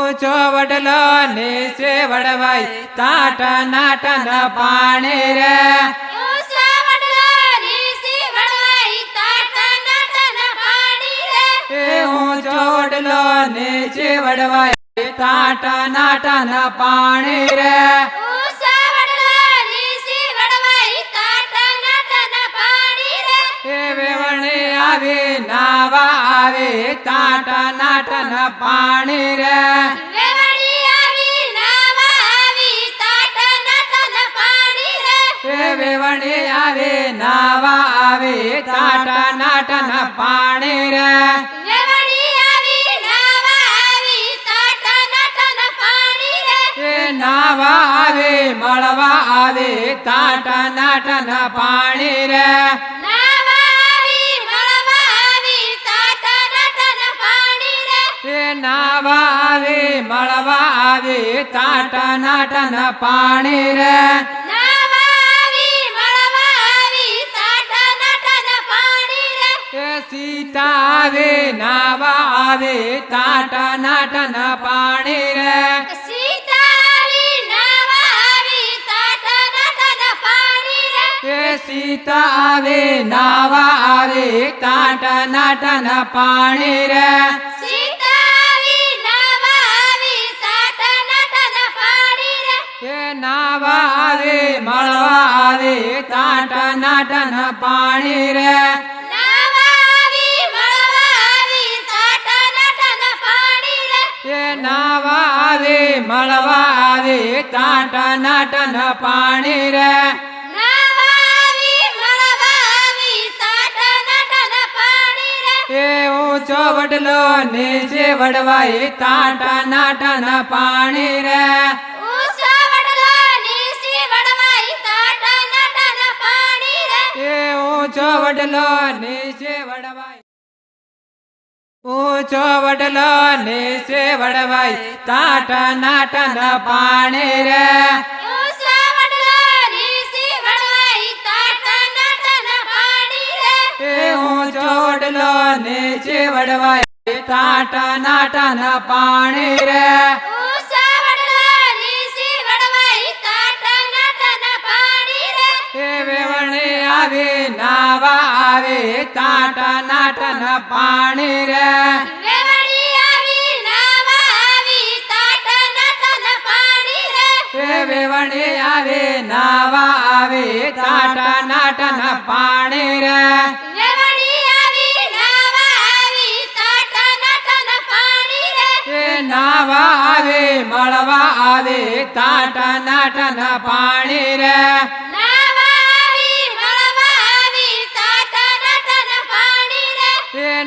ऊंचो वडलो नीचे वडवाई ताटा नाटन पाणी रे ऊंचो वडलो नीचे वडवाई ताटा नाटन पाणी रे वेवणे आवे नावा आवे ताटा नाटन पाणी रे वेवणे आवे नावा आवे ताटा नाटन पाणी रे नावा आवे मळवा आवे ताटा नाटन पाणी रे नावा आवे मळवा आवे ताटा नाटन पाणी रे सीता आवे नावा आवे ताटा नाटन पाणी रे सीता आवे नावा आवे ताटा नाटन पाणी रे नावा आवे मळवा आवे ताटा नाटन पाणी रे नावा आवे मळवा आवे ताटा नाटन पाणी रे ऊंचो वडलो नीचे वडवाई ताटा नाटन पाणी रे ऊंचो वडलो नीचे वडवाई ऊंचो वडलो नीचे वडवाई ताटा नाटन पाणी रे ऊंचो वडलो नीचे वडवाई ताटा नाटन पाणी रे वेवणे आवे नावा आवे ताटा नाटन पाणी रे वेवणे आवे नावा आवे ताटा नाटन पाणी रे नावा आवे मळवा आवे ताटा नाटन पाणी रे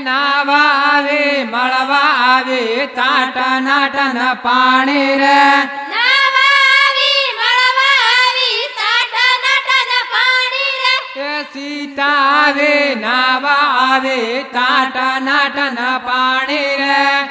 नावा आवे मळवा आवे ताटा नाटन पाणी रे सीता आवे नावा आवे ताटा नाटन पाणी रे